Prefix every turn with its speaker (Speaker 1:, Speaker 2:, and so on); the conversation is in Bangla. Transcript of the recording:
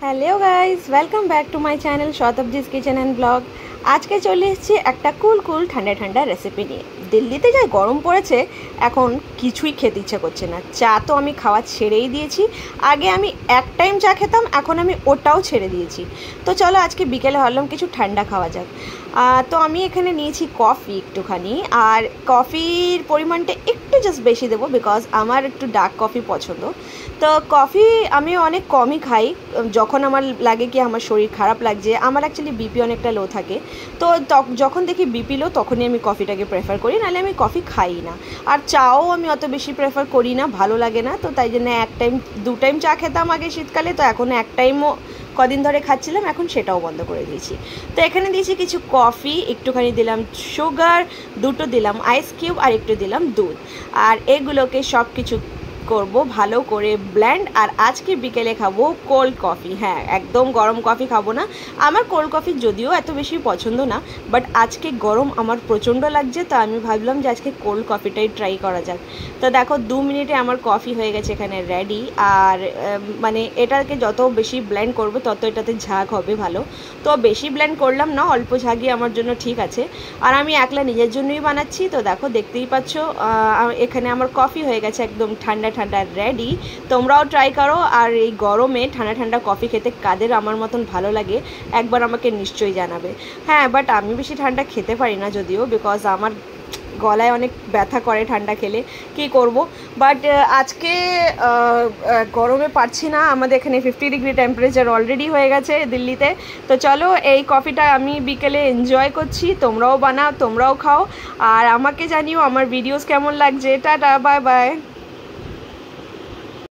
Speaker 1: Hello guys, welcome back to my channel Shatabdi's kitchen and blog. आज के चले एসেছি একটা কুল কুল ঠান্ডা ঠান্ডা রেসিপি নিয়ে। দিল্লিতে যা গরম পড়েছে এখন কিছুই খেতে ইচ্ছা করছে না। চা তো আমি খাওয়া ছেড়েই দিয়েছি। আগে আমি এক টাইম চা খেতাম, এখন আমি ওটাও ছেড়ে দিয়েছি। তো চলো আজকে বিকেলে ভাবলাম কিছু ঠান্ডা খাওয়া যাক। তো আমি এখানে নিয়েছি কফি একটুখানি, আর কফির পরিমাণটা একটু জাস্ট বেশি দেবো বিকজ আমার একটু ডার্ক কফি পছন্দ। তো কফি আমি অনেক কমই খাই যখন আমার লাগে কি আমার শরীর খারাপ লাগছে। আমার অ্যাকচুয়ালি বিপি অনেকটা লো থাকে, তো যখন দেখি বিপি লো তখনই আমি কফিটাকে প্রেফার করি, নাহলে আমি কফি খাই না। আর চাও আমি অত বেশি প্রেফার করি না, ভালো লাগে না। তো তাই জন্য এক টাইম দু টাইম চা খেতাম আগে শীতকালে, তো এখন এক টাইমও কদিন ধরে খাচ্ছিলাম, এখন সেটাও বন্ধ করে দিয়েছি। তো এখানে দিয়েছি কিছু কফি, একটুখানি দিলাম সুগার, দুটো দিলাম আইস কিউব, আর একটু দিলাম দুধ। আর এগুলোকে সব কিছু করব ভালো করে ব্লেন্ড। আর আজকে বিকেলে খাবো কোল্ড কফি। হ্যাঁ, একদম গরম কফি খাবো না। আমার কোল্ড কফি যদিও এত বেশি পছন্দ না, বাট আজকে গরম আমার প্রচণ্ড লাগছে, তো আমি ভাবলাম যে আজকে কোল্ড কফিটাই ট্রাই করা যাক। তো দেখো 2 মিনিটে আমার কফি হয়ে গেছে এখানে রেডি। আর মানে এটাকে যত বেশি ব্লেন্ড করবো তত এটাতে ঝাঁক হবে ভালো। তো বেশি ব্লেন্ড করলাম না, অল্প ঝাঁকই আমার জন্য ঠিক আছে। আর আমি একলা নিজের জন্যই বানাচ্ছি। তো দেখো দেখতেই পাচ্ছ এখানে আমার কফি হয়ে গেছে একদম ঠান্ডা ঠান্ডা রেডি। তোমরাও ট্রাই করো। আর এই গরমে ঠান্ডা ঠান্ডা কফি খেতে কাদের আমার মতন ভালো লাগে একবার আমাকে নিশ্চয়ই জানাবে। হ্যাঁ, বাট আমি বেশি ঠান্ডা খেতে পারি না যদিও, বিকজ আমার গলায় অনেক ব্যথা করে ঠান্ডা খেলে, কি করব। বাট আজকে গরমে পারছি না। আমাদের এখানে 50 ডিগ্রি টেম্পারেচার অলরেডি হয়ে গেছে দিল্লিতে। তো চলো এই কফিটা আমি বিকেলে এনজয় করছি, তোমরাও বানাও, তোমরাও খাও, আর আমাকে জানিও আমার ভিডিওস কেমন লাগছে। Tata, bye bye.